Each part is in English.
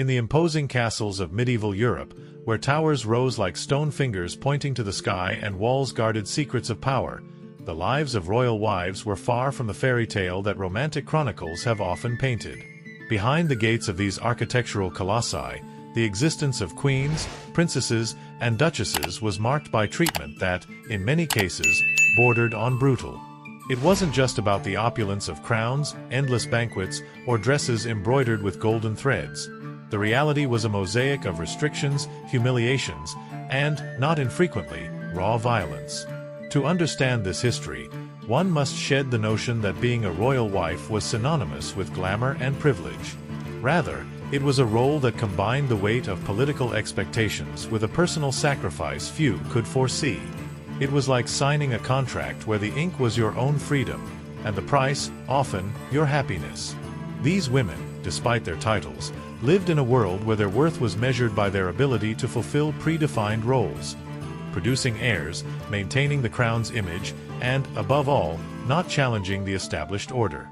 In the imposing castles of medieval Europe, where towers rose like stone fingers pointing to the sky and walls guarded secrets of power, the lives of royal wives were far from the fairy tale that romantic chronicles have often painted. Behind the gates of these architectural colossi, the existence of queens, princesses, and duchesses was marked by treatment that, in many cases, bordered on brutal. It wasn't just about the opulence of crowns, endless banquets, or dresses embroidered with golden threads. The reality was a mosaic of restrictions, humiliations, and, not infrequently, raw violence. To understand this history, one must shed the notion that being a royal wife was synonymous with glamour and privilege. Rather, it was a role that combined the weight of political expectations with a personal sacrifice few could foresee. It was like signing a contract where the ink was your own freedom, and the price, often, your happiness. These women, despite their titles, lived in a world where their worth was measured by their ability to fulfill predefined roles, producing heirs, maintaining the crown's image, and, above all, not challenging the established order.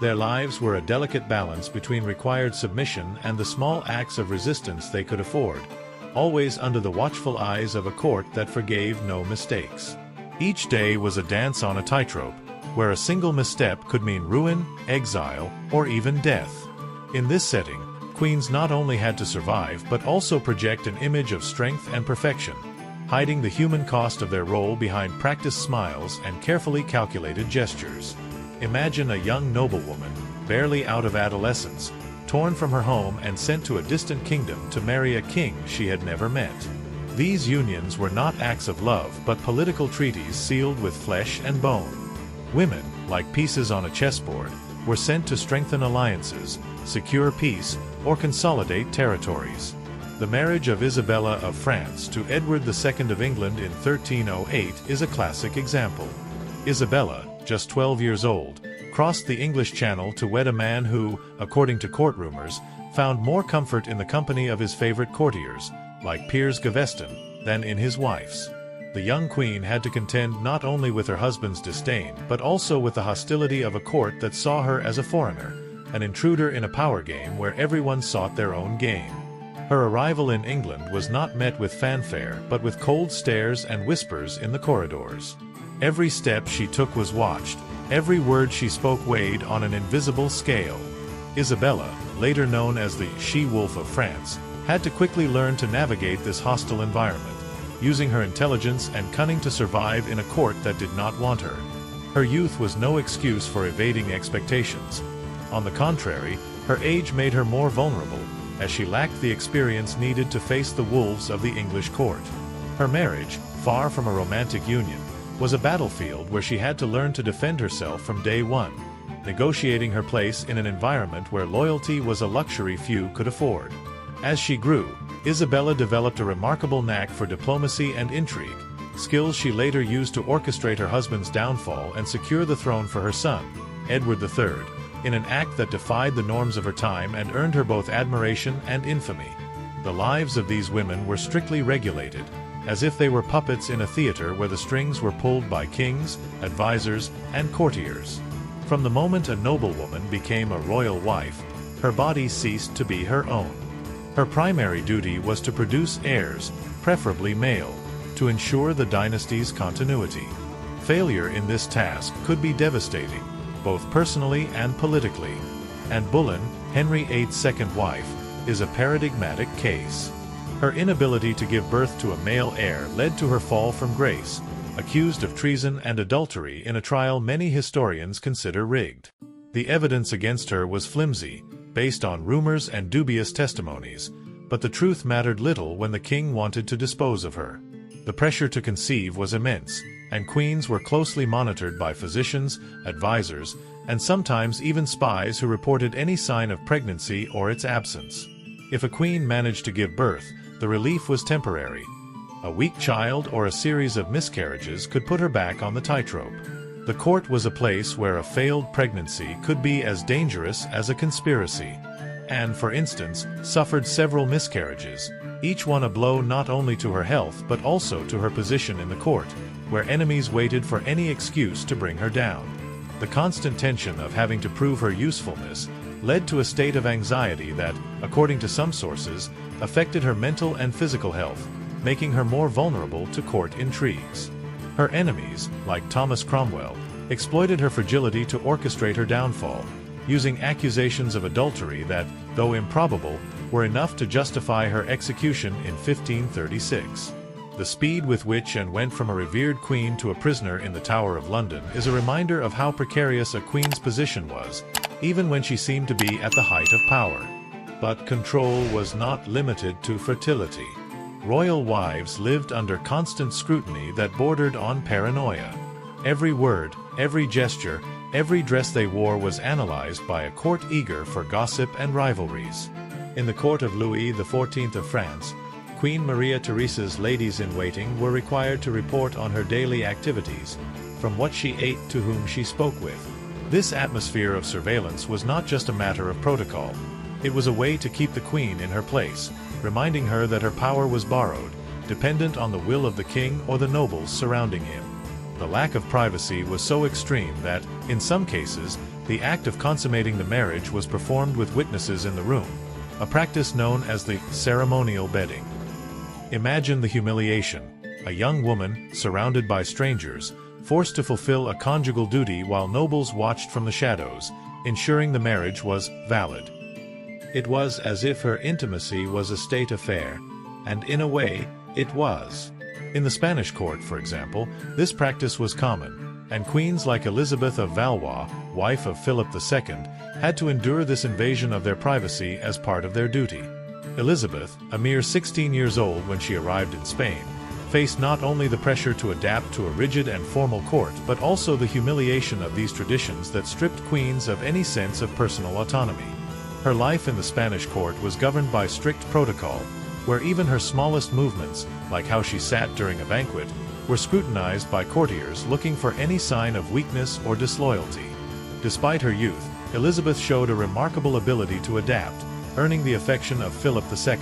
Their lives were a delicate balance between required submission and the small acts of resistance they could afford, always under the watchful eyes of a court that forgave no mistakes. Each day was a dance on a tightrope, where a single misstep could mean ruin, exile, or even death. In this setting, queens not only had to survive but also project an image of strength and perfection, hiding the human cost of their role behind practiced smiles and carefully calculated gestures. Imagine a young noblewoman, barely out of adolescence, torn from her home and sent to a distant kingdom to marry a king she had never met. These unions were not acts of love but political treaties sealed with flesh and bone. Women, like pieces on a chessboard, were sent to strengthen alliances, secure peace, or consolidate territories. The marriage of Isabella of France to Edward II of England in 1308 is a classic example. Isabella, just 12 years old, crossed the English Channel to wed a man who, according to court rumors, found more comfort in the company of his favorite courtiers, like Piers Gaveston, than in his wife's. The young queen had to contend not only with her husband's disdain but also with the hostility of a court that saw her as a foreigner, an intruder in a power game where everyone sought their own game. Her arrival in England was not met with fanfare but with cold stares and whispers in the corridors. Every step she took was watched, every word she spoke weighed on an invisible scale. Isabella, later known as the She-Wolf of France, had to quickly learn to navigate this hostile environment, using her intelligence and cunning to survive in a court that did not want her. Her youth was no excuse for evading expectations. On the contrary, her age made her more vulnerable, as she lacked the experience needed to face the wolves of the English court. Her marriage, far from a romantic union, was a battlefield where she had to learn to defend herself from day one, negotiating her place in an environment where loyalty was a luxury few could afford. As she grew, Isabella developed a remarkable knack for diplomacy and intrigue, skills she later used to orchestrate her husband's downfall and secure the throne for her son, Edward III, in an act that defied the norms of her time and earned her both admiration and infamy. The lives of these women were strictly regulated, as if they were puppets in a theater where the strings were pulled by kings, advisors, and courtiers. From the moment a noblewoman became a royal wife, her body ceased to be her own. Her primary duty was to produce heirs, preferably male, to ensure the dynasty's continuity. Failure in this task could be devastating, both personally and politically, and Boleyn, Henry VIII's second wife, is a paradigmatic case. Her inability to give birth to a male heir led to her fall from grace, accused of treason and adultery in a trial many historians consider rigged. The evidence against her was flimsy, based on rumors and dubious testimonies, but the truth mattered little when the king wanted to dispose of her. The pressure to conceive was immense, and queens were closely monitored by physicians, advisors, and sometimes even spies who reported any sign of pregnancy or its absence. If a queen managed to give birth, the relief was temporary. A weak child or a series of miscarriages could put her back on the tightrope. The court was a place where a failed pregnancy could be as dangerous as a conspiracy. Anne, for instance, suffered several miscarriages, each one a blow not only to her health but also to her position in the court, where enemies waited for any excuse to bring her down. The constant tension of having to prove her usefulness, led to a state of anxiety that, according to some sources, affected her mental and physical health, making her more vulnerable to court intrigues. Her enemies, like Thomas Cromwell, exploited her fragility to orchestrate her downfall, using accusations of adultery that, though improbable, were enough to justify her execution in 1536. The speed with which Anne went from a revered queen to a prisoner in the Tower of London is a reminder of how precarious a queen's position was, even when she seemed to be at the height of power. But control was not limited to fertility. Royal wives lived under constant scrutiny that bordered on paranoia. Every word, every gesture, every dress they wore was analyzed by a court eager for gossip and rivalries. In the court of Louis XIV of France, Queen Maria Theresa's ladies-in-waiting were required to report on her daily activities, from what she ate to whom she spoke with. This atmosphere of surveillance was not just a matter of protocol. It was a way to keep the queen in her place, reminding her that her power was borrowed, dependent on the will of the king or the nobles surrounding him. The lack of privacy was so extreme that, in some cases, the act of consummating the marriage was performed with witnesses in the room, a practice known as the ceremonial bedding. Imagine the humiliation: a young woman, surrounded by strangers, forced to fulfill a conjugal duty while nobles watched from the shadows, ensuring the marriage was valid. It was as if her intimacy was a state affair, and in a way, it was. In the Spanish court, for example, this practice was common, and queens like Elizabeth of Valois, wife of Philip II, had to endure this invasion of their privacy as part of their duty. Elizabeth, a mere 16 years old when she arrived in Spain, faced not only the pressure to adapt to a rigid and formal court but also the humiliation of these traditions that stripped queens of any sense of personal autonomy. Her life in the Spanish court was governed by strict protocol, where even her smallest movements, like how she sat during a banquet, were scrutinized by courtiers looking for any sign of weakness or disloyalty. Despite her youth, Elizabeth showed a remarkable ability to adapt, earning the affection of Philip II.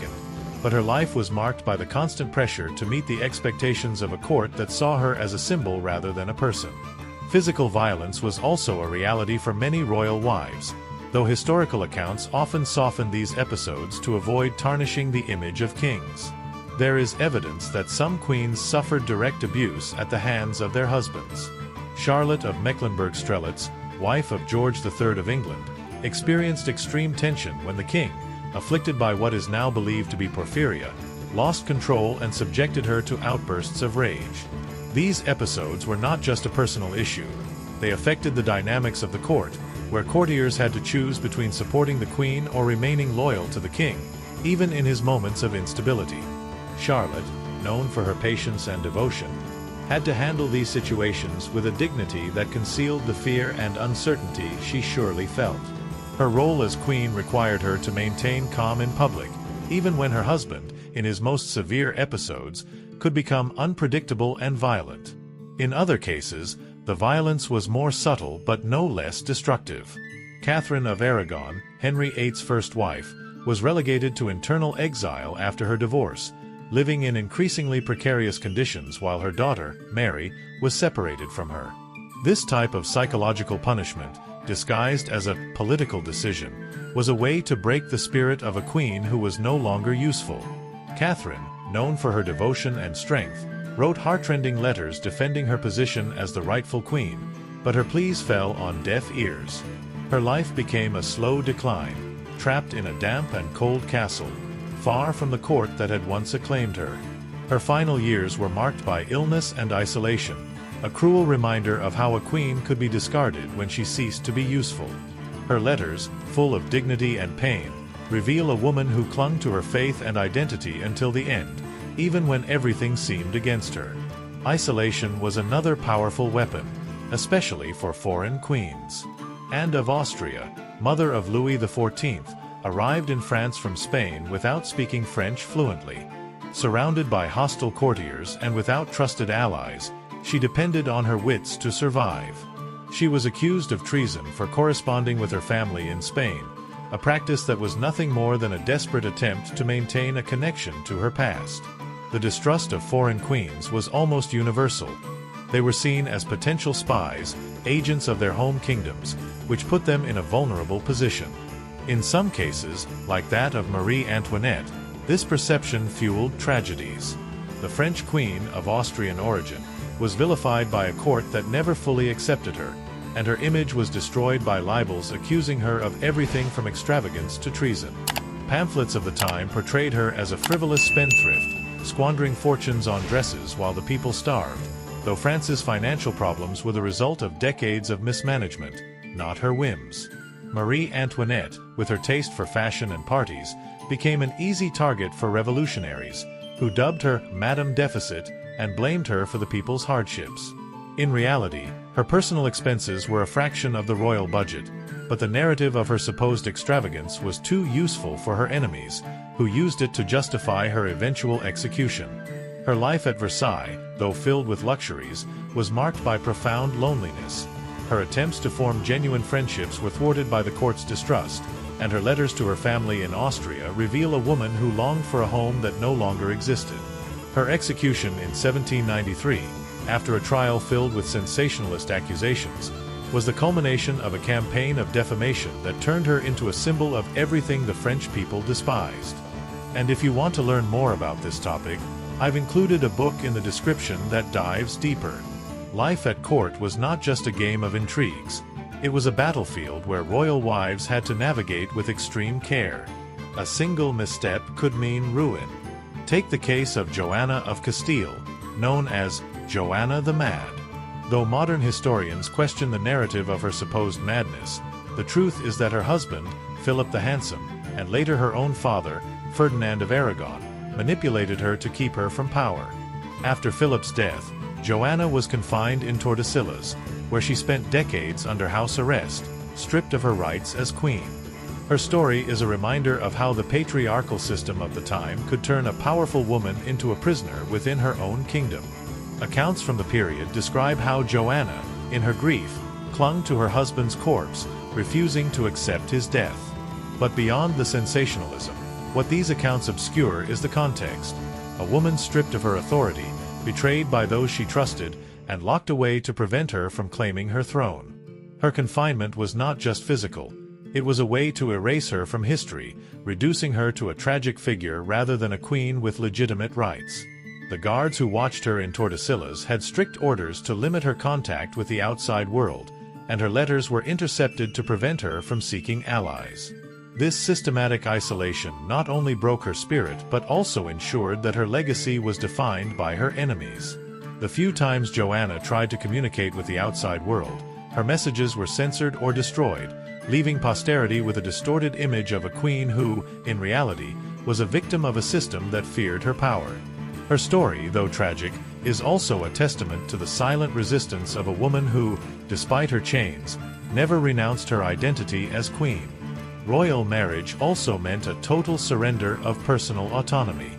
But her life was marked by the constant pressure to meet the expectations of a court that saw her as a symbol rather than a person. Physical violence was also a reality for many royal wives, though historical accounts often soften these episodes to avoid tarnishing the image of kings. There is evidence that some queens suffered direct abuse at the hands of their husbands. Charlotte of Mecklenburg-Strelitz, wife of George III of England, experienced extreme tension when the king, afflicted by what is now believed to be porphyria, lost control and subjected her to outbursts of rage. These episodes were not just a personal issue. They affected the dynamics of the court, where courtiers had to choose between supporting the queen or remaining loyal to the king, even in his moments of instability. Charlotte, known for her patience and devotion, had to handle these situations with a dignity that concealed the fear and uncertainty she surely felt. Her role as queen required her to maintain calm in public, even when her husband, in his most severe episodes, could become unpredictable and violent. In other cases, the violence was more subtle but no less destructive. Catherine of Aragon, Henry VIII's first wife, was relegated to internal exile after her divorce, living in increasingly precarious conditions while her daughter, Mary, was separated from her. This type of psychological punishment, disguised as a political decision, was a way to break the spirit of a queen who was no longer useful. Catherine, known for her devotion and strength, wrote heartrending letters defending her position as the rightful queen, but her pleas fell on deaf ears. Her life became a slow decline, trapped in a damp and cold castle, far from the court that had once acclaimed her. Her final years were marked by illness and isolation, a cruel reminder of how a queen could be discarded when she ceased to be useful. Her letters, full of dignity and pain, reveal a woman who clung to her faith and identity until the end, even when everything seemed against her. Isolation was another powerful weapon, especially for foreign queens. Anne of Austria, mother of Louis XIV, arrived in France from Spain without speaking French fluently. Surrounded by hostile courtiers and without trusted allies, she depended on her wits to survive. She was accused of treason for corresponding with her family in Spain, a practice that was nothing more than a desperate attempt to maintain a connection to her past. The distrust of foreign queens was almost universal. They were seen as potential spies, agents of their home kingdoms, which put them in a vulnerable position. In some cases, like that of Marie Antoinette, this perception fueled tragedies. The French queen, of Austrian origin, was vilified by a court that never fully accepted her, and her image was destroyed by libels accusing her of everything from extravagance to treason. Pamphlets of the time portrayed her as a frivolous spendthrift, squandering fortunes on dresses while the people starved, though France's financial problems were the result of decades of mismanagement, not her whims. Marie Antoinette, with her taste for fashion and parties, became an easy target for revolutionaries, who dubbed her Madame Deficit and blamed her for the people's hardships. In reality, her personal expenses were a fraction of the royal budget, but the narrative of her supposed extravagance was too useful for her enemies, who used it to justify her eventual execution. Her life at Versailles, though filled with luxuries, was marked by profound loneliness. Her attempts to form genuine friendships were thwarted by the court's distrust, and her letters to her family in Austria reveal a woman who longed for a home that no longer existed. Her execution in 1793, after a trial filled with sensationalist accusations, was the culmination of a campaign of defamation that turned her into a symbol of everything the French people despised. And if you want to learn more about this topic, I've included a book in the description that dives deeper. Life at court was not just a game of intrigues. It was a battlefield where royal wives had to navigate with extreme care. A single misstep could mean ruin. Take the case of Joanna of Castile, known as Joanna the Mad. Though modern historians question the narrative of her supposed madness, the truth is that her husband, Philip the Handsome, and later her own father, Ferdinand of Aragon, manipulated her to keep her from power. After Philip's death, Joanna was confined in Tordesillas, where she spent decades under house arrest, stripped of her rights as queen. Her story is a reminder of how the patriarchal system of the time could turn a powerful woman into a prisoner within her own kingdom. Accounts from the period describe how Joanna, in her grief, clung to her husband's corpse, refusing to accept his death. But beyond the sensationalism, what these accounts obscure is the context. A woman stripped of her authority, betrayed by those she trusted, and locked away to prevent her from claiming her throne. Her confinement was not just physical. It was a way to erase her from history, reducing her to a tragic figure rather than a queen with legitimate rights. The guards who watched her in Tordesillas had strict orders to limit her contact with the outside world, and her letters were intercepted to prevent her from seeking allies. This systematic isolation not only broke her spirit but also ensured that her legacy was defined by her enemies. The few times Joanna tried to communicate with the outside world, her messages were censored or destroyed, leaving posterity with a distorted image of a queen who, in reality, was a victim of a system that feared her power. Her story, though tragic, is also a testament to the silent resistance of a woman who, despite her chains, never renounced her identity as queen. Royal marriage also meant a total surrender of personal autonomy.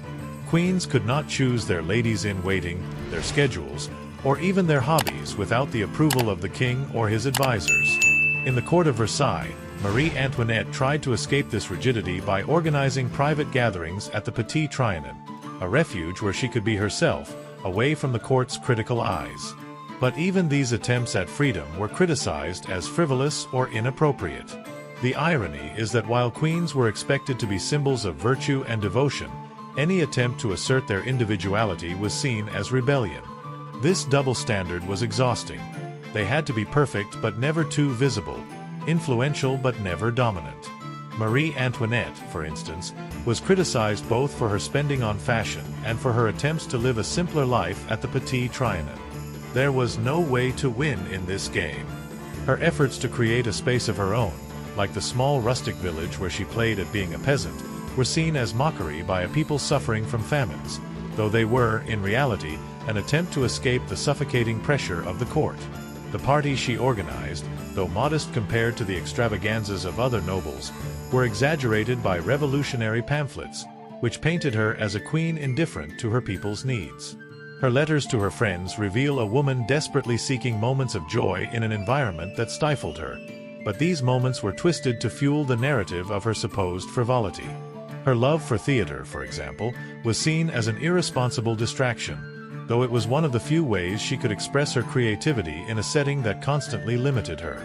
Queens could not choose their ladies-in-waiting, their schedules, or even their hobbies without the approval of the king or his advisors. In the court of Versailles, Marie Antoinette tried to escape this rigidity by organizing private gatherings at the Petit Trianon, a refuge where she could be herself, away from the court's critical eyes. But even these attempts at freedom were criticized as frivolous or inappropriate. The irony is that while queens were expected to be symbols of virtue and devotion, any attempt to assert their individuality was seen as rebellion. This double standard was exhausting. They had to be perfect but never too visible, influential but never dominant. Marie Antoinette, for instance, was criticized both for her spending on fashion and for her attempts to live a simpler life at the Petit Trianon. There was no way to win in this game. Her efforts to create a space of her own, like the small rustic village where she played at being a peasant, were seen as mockery by a people suffering from famines, though they were, in reality, an attempt to escape the suffocating pressure of the court. The parties she organized, though modest compared to the extravaganzas of other nobles, were exaggerated by revolutionary pamphlets, which painted her as a queen indifferent to her people's needs. Her letters to her friends reveal a woman desperately seeking moments of joy in an environment that stifled her, but these moments were twisted to fuel the narrative of her supposed frivolity. Her love for theater, for example, was seen as an irresponsible distraction, though it was one of the few ways she could express her creativity in a setting that constantly limited her.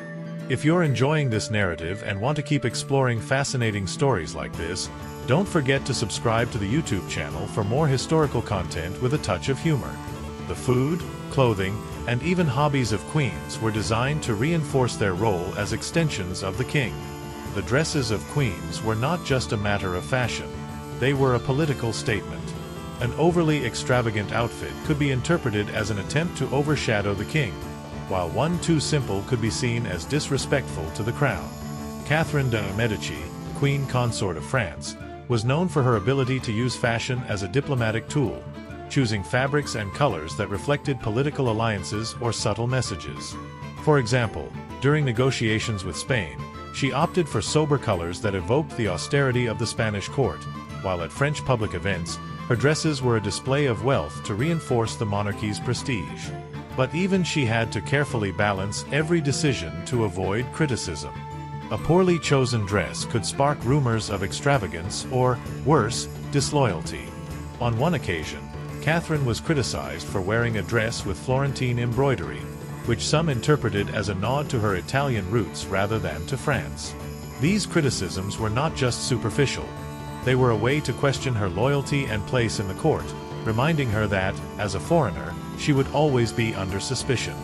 If you're enjoying this narrative and want to keep exploring fascinating stories like this, don't forget to subscribe to the YouTube channel for more historical content with a touch of humor. The food, clothing, and even hobbies of queens were designed to reinforce their role as extensions of the king. The dresses of queens were not just a matter of fashion, they were a political statement. An overly extravagant outfit could be interpreted as an attempt to overshadow the king, while one too simple could be seen as disrespectful to the crown. Catherine de' Medici, Queen Consort of France, was known for her ability to use fashion as a diplomatic tool, choosing fabrics and colors that reflected political alliances or subtle messages. For example, during negotiations with Spain, she opted for sober colors that evoked the austerity of the Spanish court, while at French public events, her dresses were a display of wealth to reinforce the monarchy's prestige. But even she had to carefully balance every decision to avoid criticism. A poorly chosen dress could spark rumors of extravagance or, worse, disloyalty. On one occasion, Catherine was criticized for wearing a dress with Florentine embroidery, which some interpreted as a nod to her Italian roots rather than to France. These criticisms were not just superficial. They were a way to question her loyalty and place in the court, reminding her that, as a foreigner, she would always be under suspicion.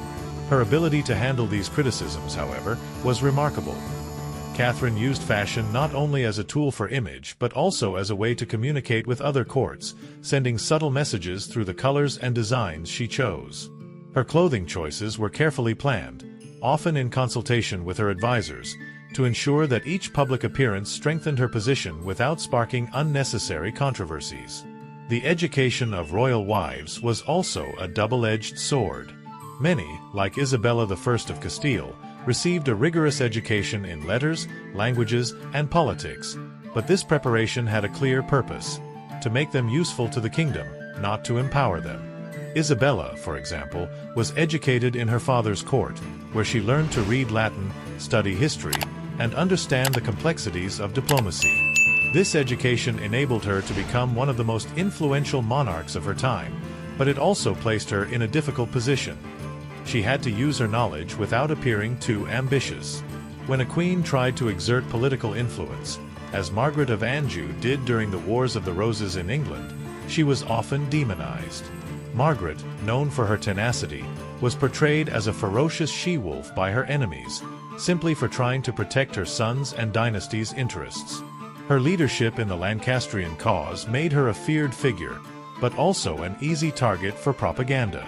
Her ability to handle these criticisms, however, was remarkable. Catherine used fashion not only as a tool for image but also as a way to communicate with other courts, sending subtle messages through the colors and designs she chose. Her clothing choices were carefully planned, often in consultation with her advisors, to ensure that each public appearance strengthened her position without sparking unnecessary controversies. The education of royal wives was also a double-edged sword. Many, like Isabella of Castile, received a rigorous education in letters, languages, and politics, but this preparation had a clear purpose: to make them useful to the kingdom, not to empower them. Isabella, for example, was educated in her father's court, where she learned to read Latin, study history, and understand the complexities of diplomacy. This education enabled her to become one of the most influential monarchs of her time, but it also placed her in a difficult position. She had to use her knowledge without appearing too ambitious. When a queen tried to exert political influence, as Margaret of Anjou did during the Wars of the Roses in England, she was often demonized. Margaret, known for her tenacity, was portrayed as a ferocious she-wolf by her enemies, simply for trying to protect her sons' and dynasty's interests. Her leadership in the Lancastrian cause made her a feared figure, but also an easy target for propaganda.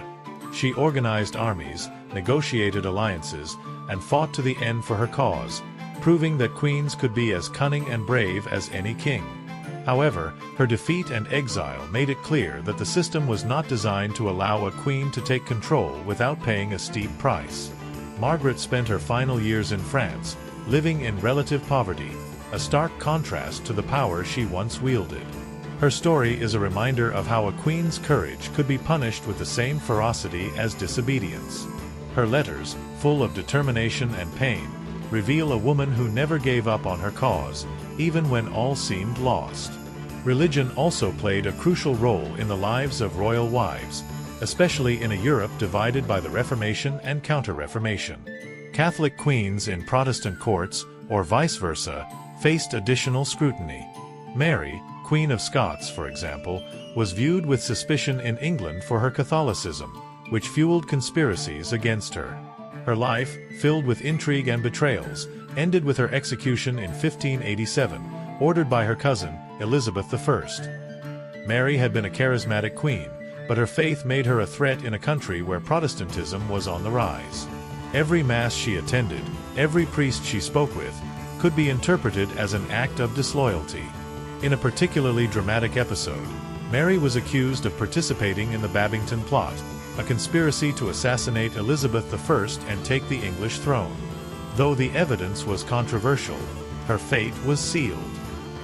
She organized armies, negotiated alliances, and fought to the end for her cause, proving that queens could be as cunning and brave as any king. However, her defeat and exile made it clear that the system was not designed to allow a queen to take control without paying a steep price. Margaret spent her final years in France, living in relative poverty, a stark contrast to the power she once wielded. Her story is a reminder of how a queen's courage could be punished with the same ferocity as disobedience. Her letters, full of determination and pain, reveal a woman who never gave up on her cause, even when all seemed lost. Religion also played a crucial role in the lives of royal wives, especially in a Europe divided by the Reformation and Counter-Reformation. Catholic queens in Protestant courts, or vice versa, faced additional scrutiny. Mary, Queen of Scots, for example, was viewed with suspicion in England for her Catholicism, which fueled conspiracies against her. Her life, filled with intrigue and betrayals, ended with her execution in 1587, ordered by her cousin, Elizabeth I. Mary had been a charismatic queen, but her faith made her a threat in a country where Protestantism was on the rise. Every mass she attended, every priest she spoke with, could be interpreted as an act of disloyalty. In a particularly dramatic episode, Mary was accused of participating in the Babington Plot, a conspiracy to assassinate Elizabeth I and take the English throne. Though the evidence was controversial, her fate was sealed.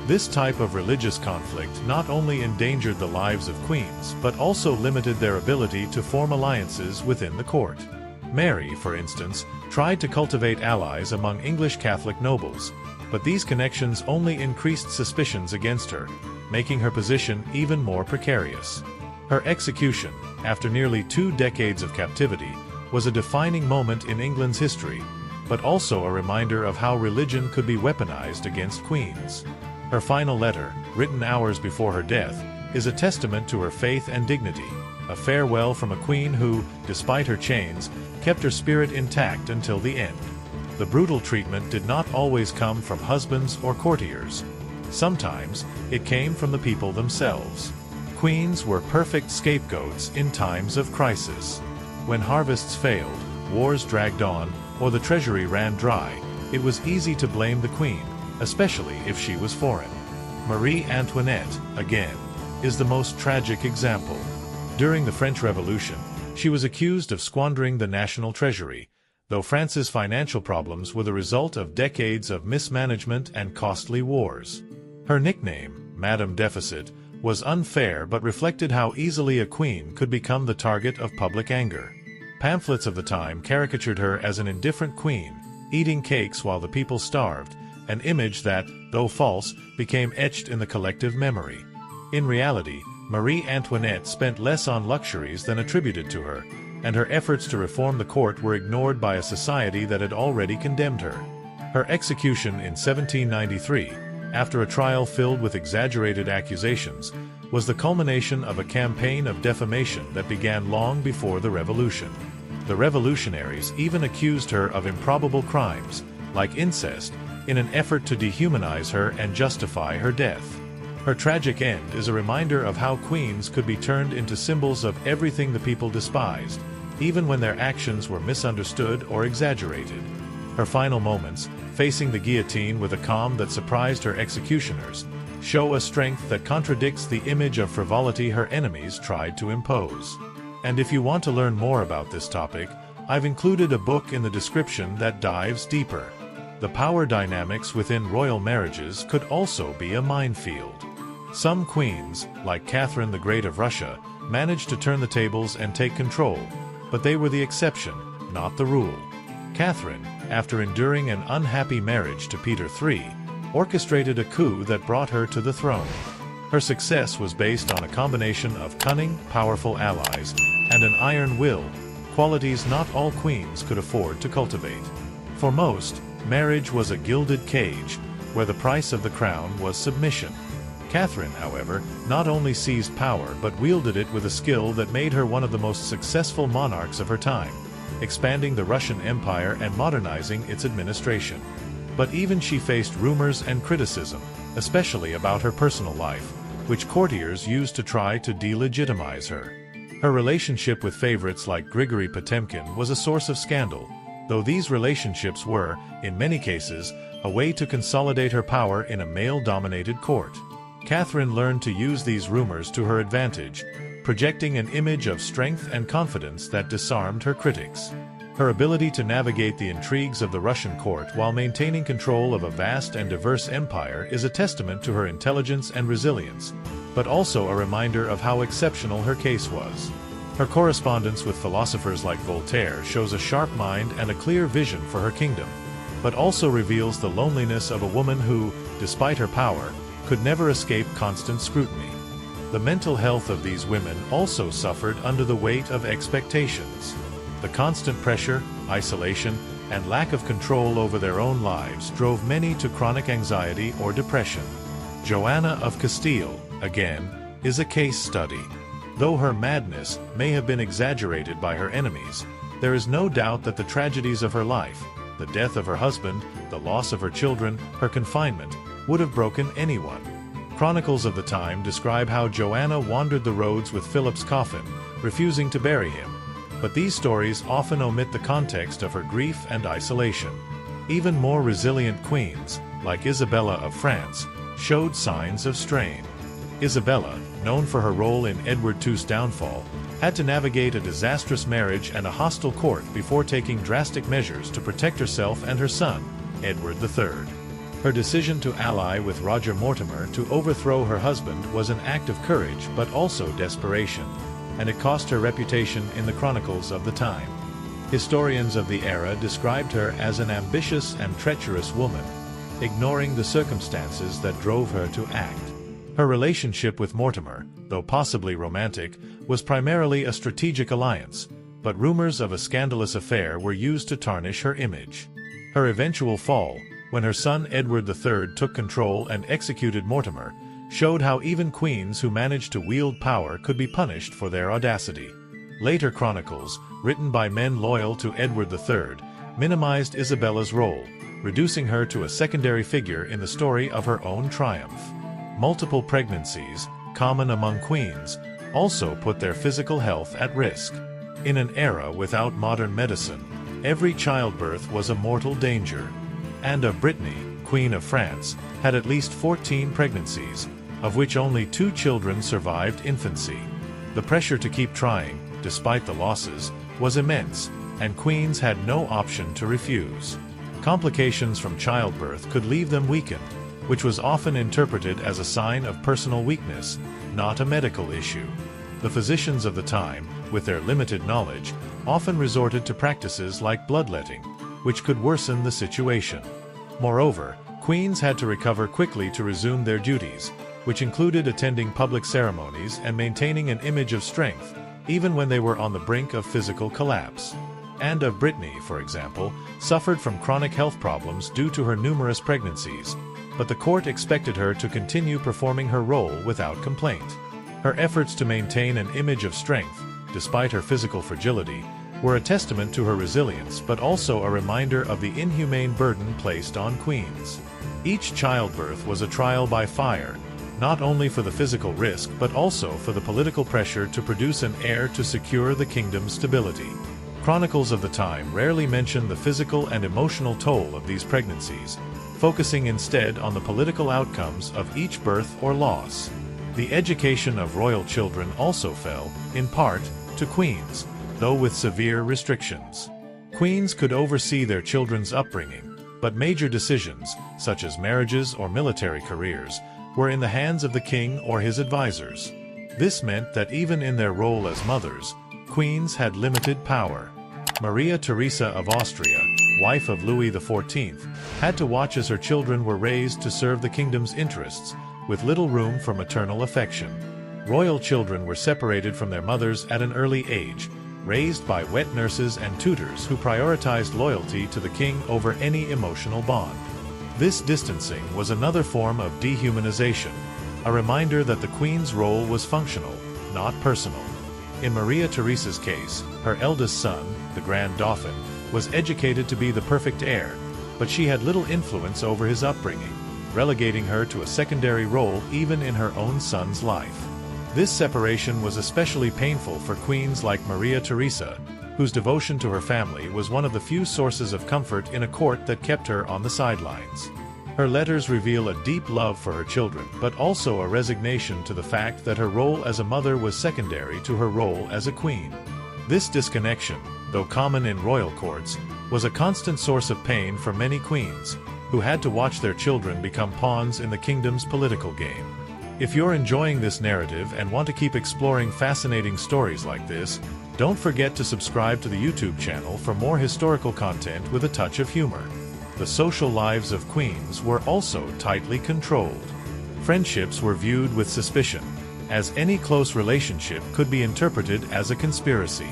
This type of religious conflict not only endangered the lives of queens but also limited their ability to form alliances within the court. Mary, for instance, tried to cultivate allies among English Catholic nobles, but these connections only increased suspicions against her, making her position even more precarious. Her execution, after nearly 2 decades of captivity, was a defining moment in England's history, but also a reminder of how religion could be weaponized against queens. Her final letter, written hours before her death, is a testament to her faith and dignity, a farewell from a queen who, despite her chains, kept her spirit intact until the end. The brutal treatment did not always come from husbands or courtiers. Sometimes, it came from the people themselves. Queens were perfect scapegoats in times of crisis. When harvests failed, wars dragged on, or the treasury ran dry, it was easy to blame the queen, especially if she was foreign. Marie Antoinette, again, is the most tragic example. During the French Revolution, she was accused of squandering the national treasury, though France's financial problems were the result of decades of mismanagement and costly wars. Her nickname, Madame Deficit, was unfair but reflected how easily a queen could become the target of public anger. Pamphlets of the time caricatured her as an indifferent queen, eating cakes while the people starved, an image that, though false, became etched in the collective memory. In reality, Marie Antoinette spent less on luxuries than attributed to her, and her efforts to reform the court were ignored by a society that had already condemned her. Her execution in 1793, after a trial filled with exaggerated accusations, was the culmination of a campaign of defamation that began long before the Revolution. The revolutionaries even accused her of improbable crimes, like incest, in an effort to dehumanize her and justify her death. Her tragic end is a reminder of how queens could be turned into symbols of everything the people despised, even when their actions were misunderstood or exaggerated. Her final moments, facing the guillotine with a calm that surprised her executioners, show a strength that contradicts the image of frivolity her enemies tried to impose. And if you want to learn more about this topic, I've included a book in the description that dives deeper. The power dynamics within royal marriages could also be a minefield. Some queens, like Catherine the Great of Russia, managed to turn the tables and take control, but they were the exception, not the rule. Catherine, after enduring an unhappy marriage to Peter III, orchestrated a coup that brought her to the throne. Her success was based on a combination of cunning, powerful allies, and an iron will, qualities not all queens could afford to cultivate. For most, marriage was a gilded cage, where the price of the crown was submission. Catherine, however, not only seized power but wielded it with a skill that made her one of the most successful monarchs of her time, expanding the Russian Empire and modernizing its administration. But even she faced rumors and criticism, especially about her personal life, which courtiers used to try to delegitimize her. Her relationship with favorites like Grigory Potemkin was a source of scandal, though these relationships were, in many cases, a way to consolidate her power in a male-dominated court. Catherine learned to use these rumors to her advantage, projecting an image of strength and confidence that disarmed her critics. Her ability to navigate the intrigues of the Russian court while maintaining control of a vast and diverse empire is a testament to her intelligence and resilience, but also a reminder of how exceptional her case was. Her correspondence with philosophers like Voltaire shows a sharp mind and a clear vision for her kingdom, but also reveals the loneliness of a woman who, despite her power, could never escape constant scrutiny. The mental health of these women also suffered under the weight of expectations. The constant pressure, isolation, and lack of control over their own lives drove many to chronic anxiety or depression. Joanna of Castile, again, is a case study. Though her madness may have been exaggerated by her enemies, there is no doubt that the tragedies of her life, the death of her husband, the loss of her children, her confinement, would have broken anyone. Chronicles of the time describe how Joanna wandered the roads with Philip's coffin, refusing to bury him. But these stories often omit the context of her grief and isolation. Even more resilient queens, like Isabella of France, showed signs of strain. Isabella, known for her role in Edward II's downfall, had to navigate a disastrous marriage and a hostile court before taking drastic measures to protect herself and her son, Edward III. Her decision to ally with Roger Mortimer to overthrow her husband was an act of courage but also desperation, and it cost her reputation in the chronicles of the time. Historians of the era described her as an ambitious and treacherous woman, ignoring the circumstances that drove her to act. Her relationship with Mortimer, though possibly romantic, was primarily a strategic alliance, but rumors of a scandalous affair were used to tarnish her image. Her eventual fall, when her son Edward III took control and executed Mortimer, showed how even queens who managed to wield power could be punished for their audacity. Later chronicles, written by men loyal to Edward III, minimized Isabella's role, reducing her to a secondary figure in the story of her own triumph. Multiple pregnancies, common among queens, also put their physical health at risk. In an era without modern medicine, every childbirth was a mortal danger. Anne of Brittany, Queen of France, had at least 14 pregnancies, of which only 2 children survived infancy. The pressure to keep trying, despite the losses, was immense, and queens had no option to refuse. Complications from childbirth could leave them weakened, which was often interpreted as a sign of personal weakness, not a medical issue. The physicians of the time, with their limited knowledge, often resorted to practices like bloodletting, which could worsen the situation. Moreover, queens had to recover quickly to resume their duties, which included attending public ceremonies and maintaining an image of strength, even when they were on the brink of physical collapse. Anne of Brittany, for example, suffered from chronic health problems due to her numerous pregnancies, but the court expected her to continue performing her role without complaint. Her efforts to maintain an image of strength, despite her physical fragility, were a testament to her resilience but also a reminder of the inhumane burden placed on queens. Each childbirth was a trial by fire, not only for the physical risk but also for the political pressure to produce an heir to secure the kingdom's stability. Chronicles of the time rarely mention the physical and emotional toll of these pregnancies, focusing instead on the political outcomes of each birth or loss. The education of royal children also fell, in part, to queens, though with severe restrictions. Queens could oversee their children's upbringing, but major decisions, such as marriages or military careers, were in the hands of the king or his advisors. This meant that even in their role as mothers, queens had limited power. Maria Theresa of Austria, wife of Louis XIV, had to watch as her children were raised to serve the kingdom's interests, with little room for maternal affection. Royal children were separated from their mothers at an early age, raised by wet nurses and tutors who prioritized loyalty to the king over any emotional bond. This distancing was another form of dehumanization, a reminder that the queen's role was functional, not personal. In Maria Theresa's case, her eldest son, the Grand Dauphin, was educated to be the perfect heir, but she had little influence over his upbringing, relegating her to a secondary role even in her own son's life. This separation was especially painful for queens like Maria Theresa, whose devotion to her family was one of the few sources of comfort in a court that kept her on the sidelines. Her letters reveal a deep love for her children, but also a resignation to the fact that her role as a mother was secondary to her role as a queen. This disconnection, though common in royal courts, was a constant source of pain for many queens, who had to watch their children become pawns in the kingdom's political game. If you're enjoying this narrative and want to keep exploring fascinating stories like this, don't forget to subscribe to the YouTube channel for more historical content with a touch of humor. The social lives of queens were also tightly controlled. Friendships were viewed with suspicion, as any close relationship could be interpreted as a conspiracy.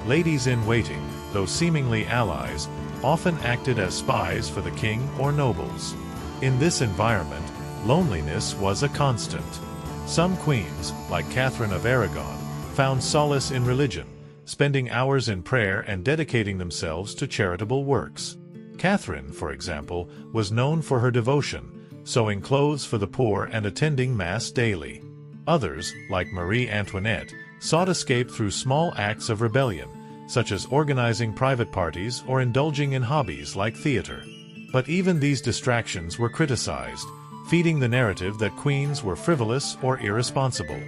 Ladies-in-waiting, though seemingly allies, often acted as spies for the king or nobles. In this environment, loneliness was a constant. Some queens, like Catherine of Aragon, found solace in religion, spending hours in prayer and dedicating themselves to charitable works. Catherine, for example, was known for her devotion, sewing clothes for the poor and attending Mass daily. Others, like Marie Antoinette, sought escape through small acts of rebellion, such as organizing private parties or indulging in hobbies like theater. But even these distractions were criticized, feeding the narrative that queens were frivolous or irresponsible.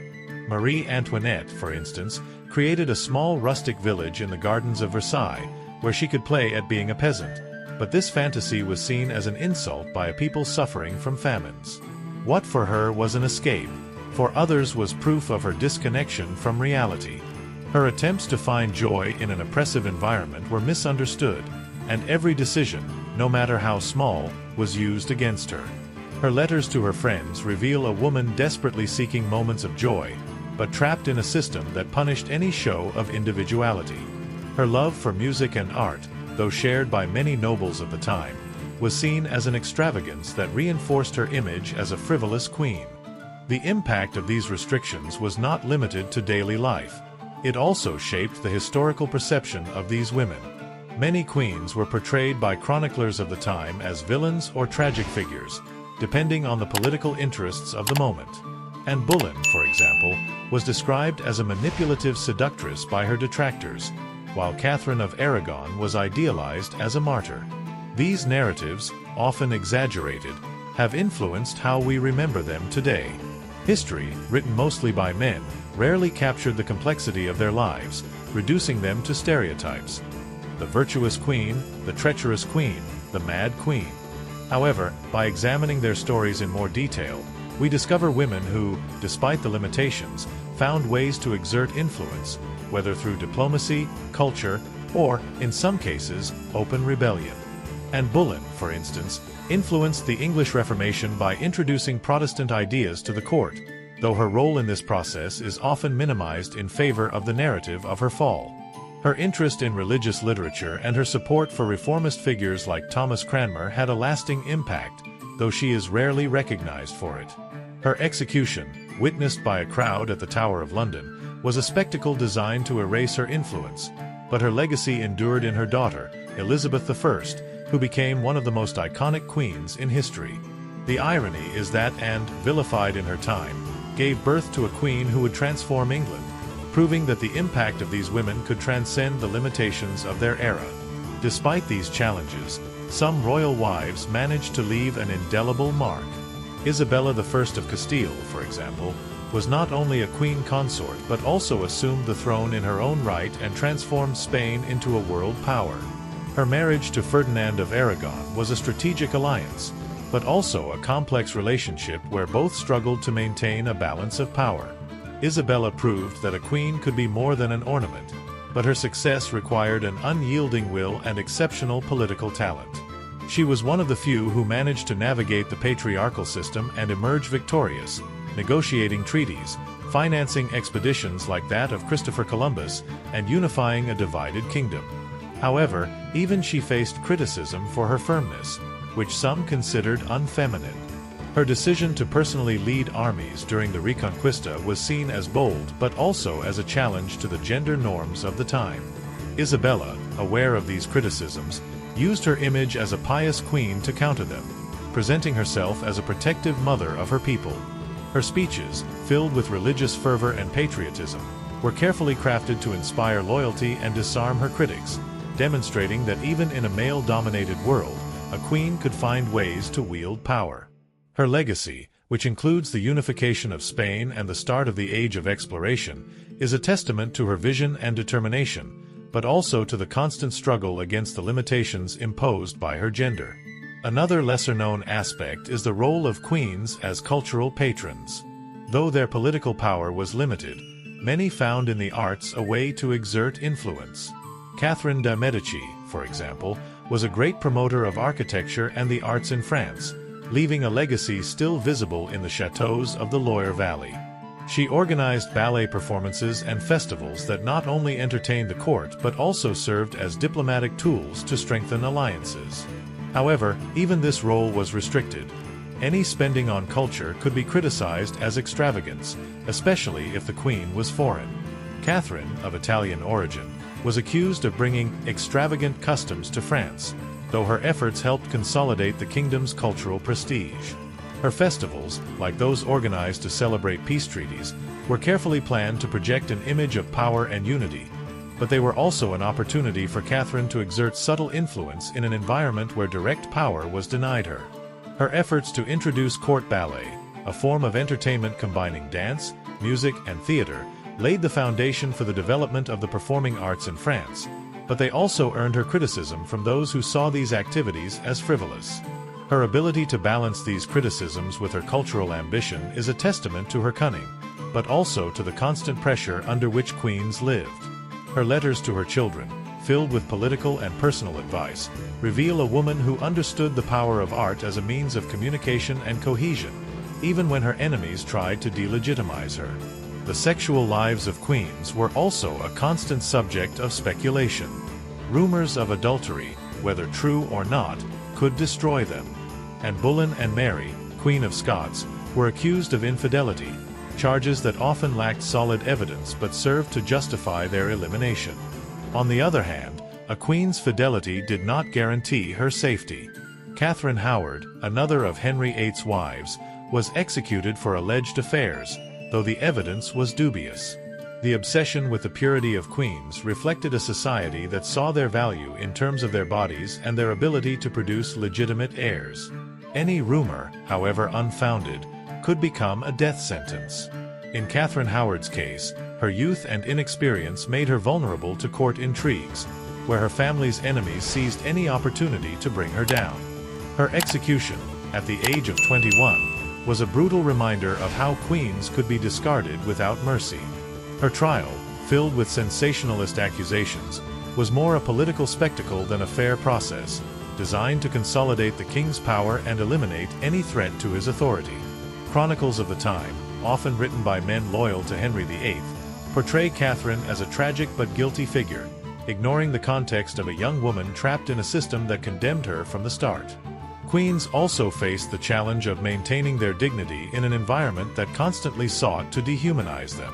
Marie Antoinette, for instance, created a small rustic village in the gardens of Versailles, where she could play at being a peasant. But this fantasy was seen as an insult by a people suffering from famines. What for her was an escape, for others was proof of her disconnection from reality. Her attempts to find joy in an oppressive environment were misunderstood, and every decision, no matter how small, was used against her. Her letters to her friends reveal a woman desperately seeking moments of joy, but trapped in a system that punished any show of individuality. Her love for music and art, though shared by many nobles of the time, was seen as an extravagance that reinforced her image as a frivolous queen. The impact of these restrictions was not limited to daily life. It also shaped the historical perception of these women. Many queens were portrayed by chroniclers of the time as villains or tragic figures, depending on the political interests of the moment. And Boleyn, for example, was described as a manipulative seductress by her detractors, while Catherine of Aragon was idealized as a martyr. These narratives, often exaggerated, have influenced how we remember them today. History, written mostly by men, rarely captured the complexity of their lives, reducing them to stereotypes. The virtuous queen, the treacherous queen, the mad queen. However, by examining their stories in more detail, we discover women who, despite the limitations, found ways to exert influence, whether through diplomacy, culture, or, in some cases, open rebellion. And Boleyn, for instance, influenced the English Reformation by introducing Protestant ideas to the court, though her role in this process is often minimized in favor of the narrative of her fall. Her interest in religious literature and her support for reformist figures like Thomas Cranmer had a lasting impact, though she is rarely recognized for it. Her execution, witnessed by a crowd at the Tower of London, was a spectacle designed to erase her influence, but her legacy endured in her daughter, Elizabeth I, who became one of the most iconic queens in history. The irony is that Anne, vilified in her time, gave birth to a queen who would transform England, proving that the impact of these women could transcend the limitations of their era. Despite these challenges, some royal wives managed to leave an indelible mark. Isabella I of Castile, for example, was not only a queen consort but also assumed the throne in her own right and transformed Spain into a world power. Her marriage to Ferdinand of Aragon was a strategic alliance, but also a complex relationship where both struggled to maintain a balance of power. Isabella proved that a queen could be more than an ornament, but her success required an unyielding will and exceptional political talent. She was one of the few who managed to navigate the patriarchal system and emerge victorious, negotiating treaties, financing expeditions like that of Christopher Columbus, and unifying a divided kingdom. However, even she faced criticism for her firmness, which some considered unfeminine. Her decision to personally lead armies during the Reconquista was seen as bold but also as a challenge to the gender norms of the time. Isabella, aware of these criticisms, used her image as a pious queen to counter them, presenting herself as a protective mother of her people. Her speeches, filled with religious fervor and patriotism, were carefully crafted to inspire loyalty and disarm her critics, demonstrating that even in a male-dominated world, a queen could find ways to wield power. Her legacy, which includes the unification of Spain and the start of the Age of Exploration, is a testament to her vision and determination, but also to the constant struggle against the limitations imposed by her gender. Another lesser-known aspect is the role of queens as cultural patrons. Though their political power was limited, many found in the arts a way to exert influence. Catherine de' Medici, for example, was a great promoter of architecture and the arts in France, leaving a legacy still visible in the chateaux of the Loire Valley. She organized ballet performances and festivals that not only entertained the court but also served as diplomatic tools to strengthen alliances. However, even this role was restricted. Any spending on culture could be criticized as extravagance, especially if the queen was foreign. Catherine, of Italian origin, was accused of bringing extravagant customs to France, though her efforts helped consolidate the kingdom's cultural prestige. Her festivals, like those organized to celebrate peace treaties, were carefully planned to project an image of power and unity, but they were also an opportunity for Catherine to exert subtle influence in an environment where direct power was denied her. Her efforts to introduce court ballet, a form of entertainment combining dance, music, and theater, laid the foundation for the development of the performing arts in France, but they also earned her criticism from those who saw these activities as frivolous. Her ability to balance these criticisms with her cultural ambition is a testament to her cunning, but also to the constant pressure under which queens lived. Her letters to her children, filled with political and personal advice, reveal a woman who understood the power of art as a means of communication and cohesion, even when her enemies tried to delegitimize her. The sexual lives of queens were also a constant subject of speculation. Rumors of adultery, whether true or not, could destroy them. And Boleyn and Mary, Queen of Scots, were accused of infidelity, charges that often lacked solid evidence but served to justify their elimination. On the other hand, a queen's fidelity did not guarantee her safety. Catherine Howard, another of Henry VIII's wives, was executed for alleged affairs, though the evidence was dubious. The obsession with the purity of queens reflected a society that saw their value in terms of their bodies and their ability to produce legitimate heirs. Any rumor, however unfounded, could become a death sentence. In Catherine Howard's case, her youth and inexperience made her vulnerable to court intrigues, where her family's enemies seized any opportunity to bring her down. Her execution, at the age of 21, was a brutal reminder of how queens could be discarded without mercy. Her trial, filled with sensationalist accusations, was more a political spectacle than a fair process, designed to consolidate the king's power and eliminate any threat to his authority. Chronicles of the time, often written by men loyal to Henry VIII, portray Catherine as a tragic but guilty figure, ignoring the context of a young woman trapped in a system that condemned her from the start. Queens also faced the challenge of maintaining their dignity in an environment that constantly sought to dehumanize them.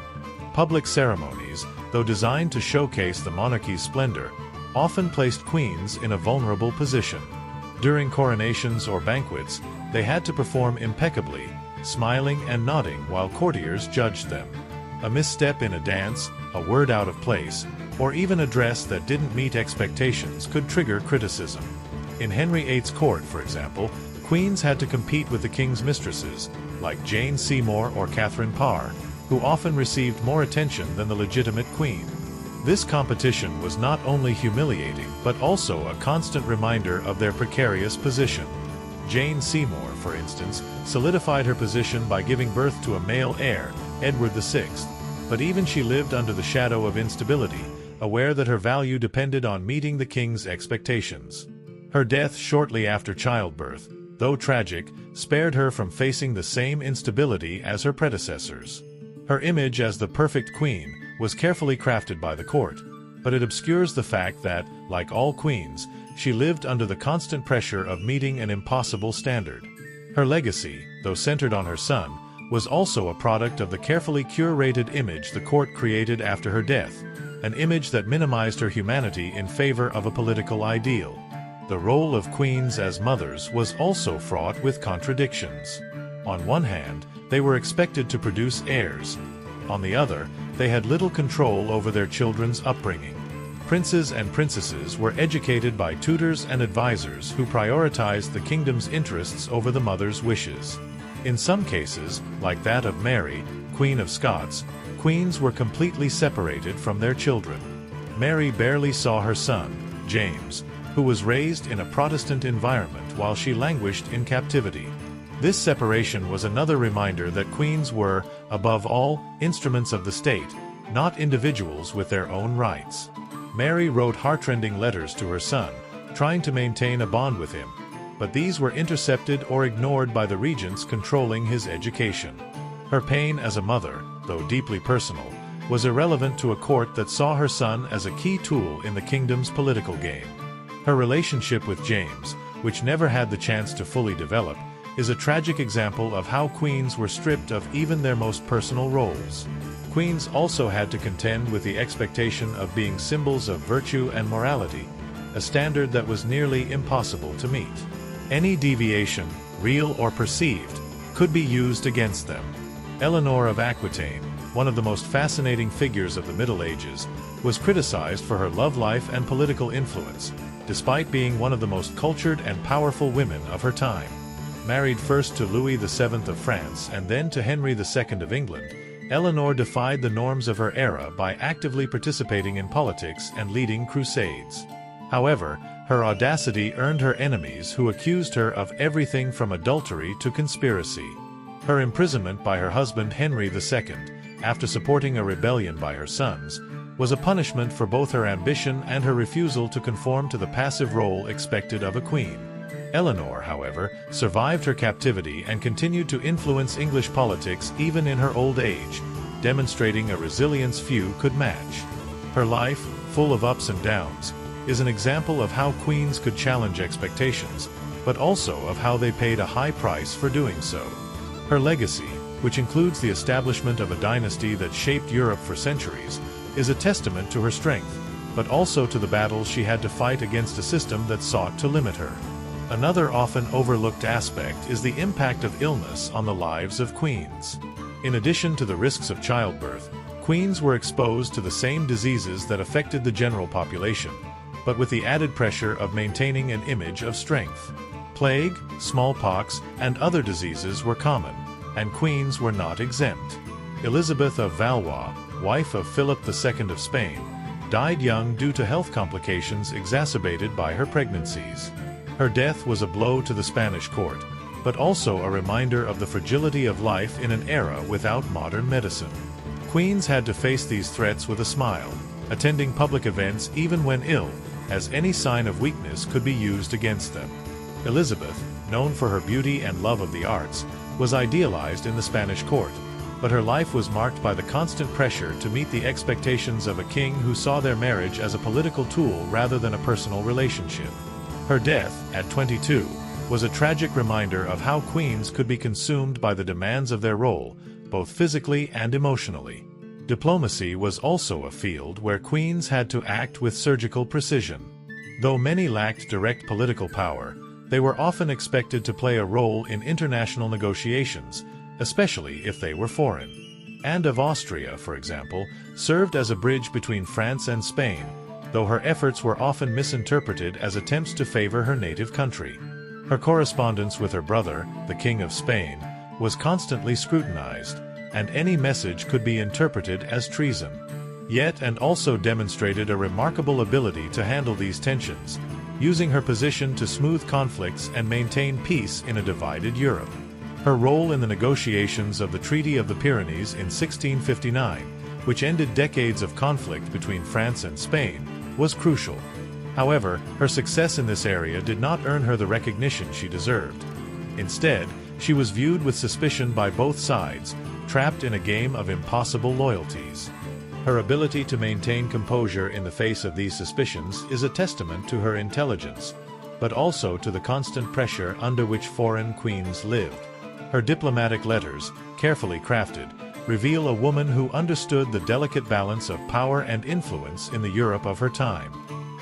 Public ceremonies, though designed to showcase the monarchy's splendor, often placed queens in a vulnerable position. During coronations or banquets, they had to perform impeccably, smiling and nodding while courtiers judged them. A misstep in a dance, a word out of place, or even a dress that didn't meet expectations could trigger criticism. In Henry VIII's court, for example, queens had to compete with the king's mistresses, like Jane Seymour or Catherine Parr, who often received more attention than the legitimate queen. This competition was not only humiliating but also a constant reminder of their precarious position. Jane Seymour, for instance, solidified her position by giving birth to a male heir, Edward VI, but even she lived under the shadow of instability, aware that her value depended on meeting the king's expectations. Her death shortly after childbirth, though tragic, spared her from facing the same instability as her predecessors. Her image as the perfect queen was carefully crafted by the court, but it obscures the fact that, like all queens, she lived under the constant pressure of meeting an impossible standard. Her legacy, though centered on her son, was also a product of the carefully curated image the court created after her death, an image that minimized her humanity in favor of a political ideal. The role of queens as mothers was also fraught with contradictions. On one hand, they were expected to produce heirs. On the other, they had little control over their children's upbringing. Princes and princesses were educated by tutors and advisors who prioritized the kingdom's interests over the mother's wishes. In some cases, like that of Mary, Queen of Scots, queens were completely separated from their children. Mary barely saw her son, James, who was raised in a Protestant environment while she languished in captivity. This separation was another reminder that queens were, above all, instruments of the state, not individuals with their own rights. Mary wrote heartrending letters to her son, trying to maintain a bond with him, but these were intercepted or ignored by the regents controlling his education. Her pain as a mother, though deeply personal, was irrelevant to a court that saw her son as a key tool in the kingdom's political game. Her relationship with James, which never had the chance to fully develop, is a tragic example of how queens were stripped of even their most personal roles. Queens also had to contend with the expectation of being symbols of virtue and morality, a standard that was nearly impossible to meet. Any deviation, real or perceived, could be used against them. Eleanor of Aquitaine, one of the most fascinating figures of the Middle Ages, was criticized for her love life and political influence, despite being one of the most cultured and powerful women of her time. Married first to Louis VII of France and then to Henry II of England, Eleanor defied the norms of her era by actively participating in politics and leading crusades. However, her audacity earned her enemies who accused her of everything from adultery to conspiracy. Her imprisonment by her husband Henry II, after supporting a rebellion by her sons, was a punishment for both her ambition and her refusal to conform to the passive role expected of a queen. Eleanor, however, survived her captivity and continued to influence English politics even in her old age, demonstrating a resilience few could match. Her life, full of ups and downs, is an example of how queens could challenge expectations, but also of how they paid a high price for doing so. Her legacy, which includes the establishment of a dynasty that shaped Europe for centuries, is a testament to her strength, but also to the battles she had to fight against a system that sought to limit her. Another often overlooked aspect is the impact of illness on the lives of queens. In addition to the risks of childbirth, queens were exposed to the same diseases that affected the general population, but with the added pressure of maintaining an image of strength. Plague, smallpox, and other diseases were common, and queens were not exempt. Elizabeth of Valois, wife of Philip II of Spain, died young due to health complications exacerbated by her pregnancies. Her death was a blow to the Spanish court, but also a reminder of the fragility of life in an era without modern medicine. Queens had to face these threats with a smile, attending public events even when ill, as any sign of weakness could be used against them. Elizabeth, known for her beauty and love of the arts, was idealized in the Spanish court, but her life was marked by the constant pressure to meet the expectations of a king who saw their marriage as a political tool rather than a personal relationship. Her death, at 22, was a tragic reminder of how queens could be consumed by the demands of their role, both physically and emotionally. Diplomacy was also a field where queens had to act with surgical precision. Though many lacked direct political power, they were often expected to play a role in international negotiations, especially if they were foreign. Anne of Austria, for example, served as a bridge between France and Spain, though her efforts were often misinterpreted as attempts to favor her native country. Her correspondence with her brother, the King of Spain, was constantly scrutinized, and any message could be interpreted as treason. Yet and also demonstrated a remarkable ability to handle these tensions, using her position to smooth conflicts and maintain peace in a divided Europe. Her role in the negotiations of the Treaty of the Pyrenees in 1659, which ended decades of conflict between France and Spain, was crucial. However, her success in this area did not earn her the recognition she deserved. Instead, she was viewed with suspicion by both sides, trapped in a game of impossible loyalties. Her ability to maintain composure in the face of these suspicions is a testament to her intelligence, but also to the constant pressure under which foreign queens lived. Her diplomatic letters, carefully crafted, reveal a woman who understood the delicate balance of power and influence in the Europe of her time.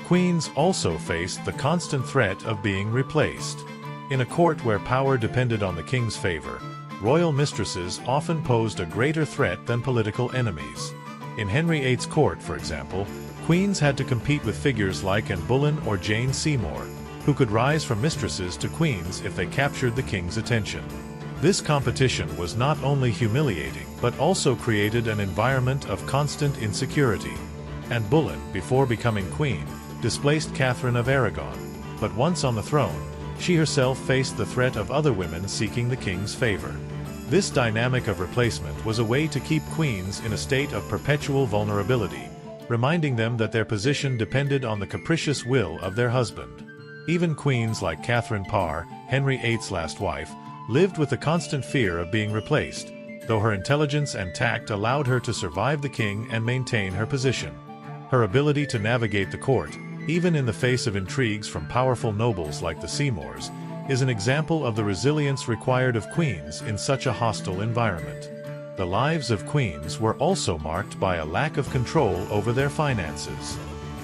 Queens also faced the constant threat of being replaced. In a court where power depended on the king's favor, royal mistresses often posed a greater threat than political enemies. In Henry VIII's court, for example, queens had to compete with figures like Anne Boleyn or Jane Seymour, who could rise from mistresses to queens if they captured the king's attention. This competition was not only humiliating but also created an environment of constant insecurity. Anne Boleyn, before becoming queen, displaced Catherine of Aragon, but once on the throne, she herself faced the threat of other women seeking the king's favor. This dynamic of replacement was a way to keep queens in a state of perpetual vulnerability, reminding them that their position depended on the capricious will of their husband. Even queens like Catherine Parr, Henry VIII's last wife, lived with the constant fear of being replaced, though her intelligence and tact allowed her to survive the king and maintain her position. Her ability to navigate the court, even in the face of intrigues from powerful nobles like the Seymours, is an example of the resilience required of queens in such a hostile environment. The lives of queens were also marked by a lack of control over their finances.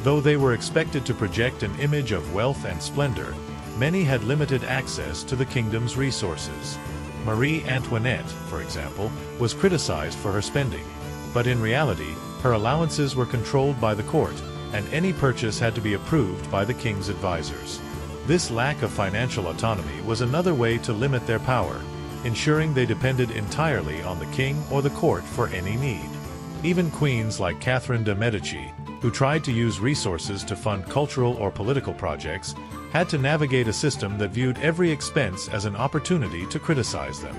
Though they were expected to project an image of wealth and splendor, many had limited access to the kingdom's resources. Marie Antoinette, for example, was criticized for her spending, but in reality, her allowances were controlled by the court, and any purchase had to be approved by the king's advisors. This lack of financial autonomy was another way to limit their power, ensuring they depended entirely on the king or the court for any need. Even queens like Catherine de' Medici, who tried to use resources to fund cultural or political projects, had to navigate a system that viewed every expense as an opportunity to criticize them.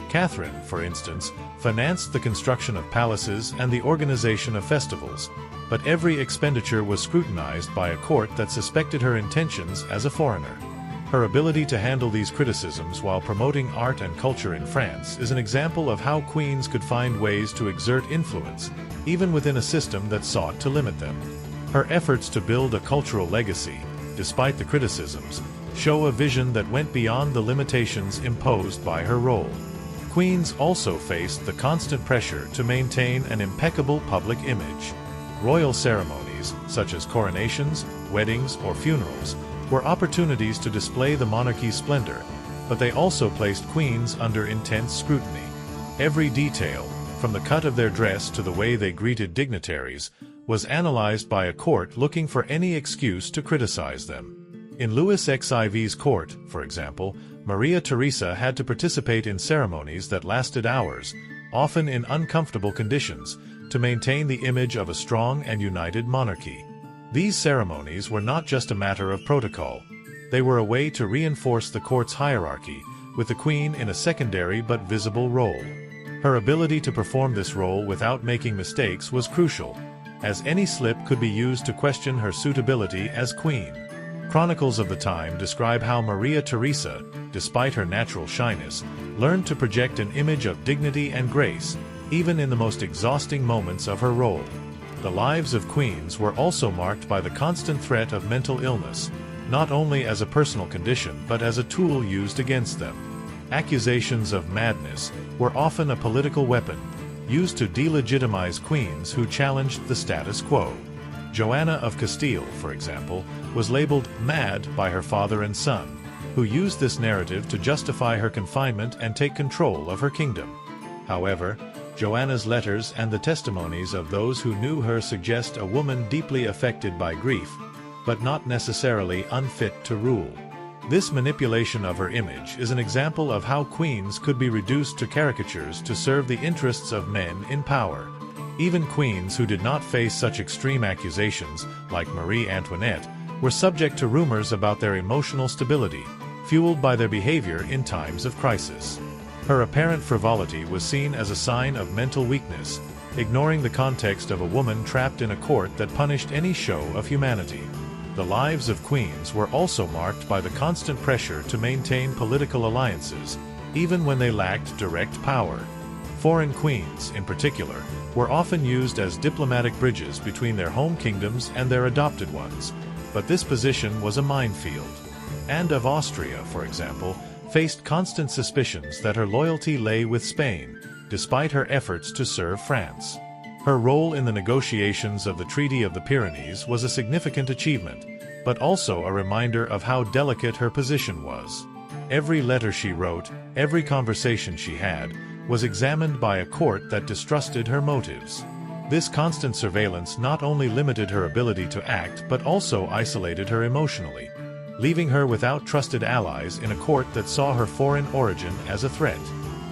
Catherine, for instance, financed the construction of palaces and the organization of festivals, but every expenditure was scrutinized by a court that suspected her intentions as a foreigner. Her ability to handle these criticisms while promoting art and culture in France is an example of how queens could find ways to exert influence, even within a system that sought to limit them. Her efforts to build a cultural legacy, despite the criticisms, show a vision that went beyond the limitations imposed by her role. Queens also faced the constant pressure to maintain an impeccable public image. Royal ceremonies, such as coronations, weddings, or funerals, were opportunities to display the monarchy's splendor, but they also placed queens under intense scrutiny. Every detail, from the cut of their dress to the way they greeted dignitaries, was analyzed by a court looking for any excuse to criticize them. In Louis XIV's court, for example, Maria Theresa had to participate in ceremonies that lasted hours, often in uncomfortable conditions, to maintain the image of a strong and united monarchy. These ceremonies were not just a matter of protocol. They were a way to reinforce the court's hierarchy, with the queen in a secondary but visible role. Her ability to perform this role without making mistakes was crucial, as any slip could be used to question her suitability as queen. Chronicles of the time describe how Maria Theresa, despite her natural shyness, learned to project an image of dignity and grace, even in the most exhausting moments of her role. The lives of queens were also marked by the constant threat of mental illness, not only as a personal condition but as a tool used against them. Accusations of madness were often a political weapon, used to delegitimize queens who challenged the status quo. Joanna of Castile, for example, was labeled mad by her father and son, who used this narrative to justify her confinement and take control of her kingdom. However, Joanna's letters and the testimonies of those who knew her suggest a woman deeply affected by grief, but not necessarily unfit to rule. This manipulation of her image is an example of how queens could be reduced to caricatures to serve the interests of men in power. Even queens who did not face such extreme accusations, like Marie Antoinette, were subject to rumors about their emotional stability, fueled by their behavior in times of crisis. Her apparent frivolity was seen as a sign of mental weakness, ignoring the context of a woman trapped in a court that punished any show of humanity. The lives of queens were also marked by the constant pressure to maintain political alliances, even when they lacked direct power. Foreign queens, in particular, were often used as diplomatic bridges between their home kingdoms and their adopted ones, but this position was a minefield. Anne of Austria, for example, faced constant suspicions that her loyalty lay with Spain, despite her efforts to serve France. Her role in the negotiations of the Treaty of the Pyrenees was a significant achievement, but also a reminder of how delicate her position was. Every letter she wrote, every conversation she had, was examined by a court that distrusted her motives. This constant surveillance not only limited her ability to act but also isolated her emotionally, leaving her without trusted allies in a court that saw her foreign origin as a threat.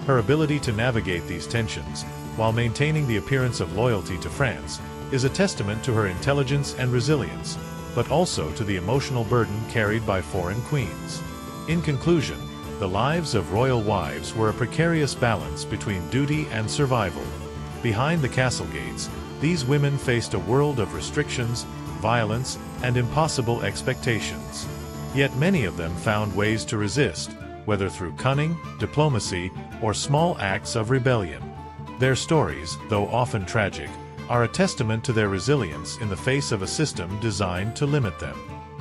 Her ability to navigate these tensions, while maintaining the appearance of loyalty to France, is a testament to her intelligence and resilience, but also to the emotional burden carried by foreign queens. In conclusion, the lives of royal wives were a precarious balance between duty and survival. Behind the castle gates, these women faced a world of restrictions, violence, and impossible expectations. Yet many of them found ways to resist, whether through cunning, diplomacy, or small acts of rebellion. Their stories, though often tragic, are a testament to their resilience in the face of a system designed to limit them.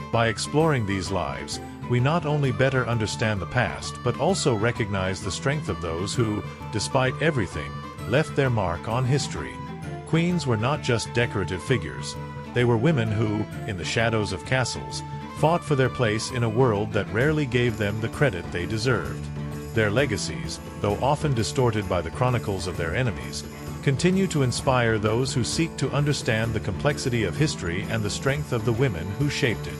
By exploring these lives, we not only better understand the past but also recognize the strength of those who, despite everything, left their mark on history. Queens were not just decorative figures. They were women who, in the shadows of castles, fought for their place in a world that rarely gave them the credit they deserved. Their legacies, though often distorted by the chronicles of their enemies, continue to inspire those who seek to understand the complexity of history and the strength of the women who shaped it.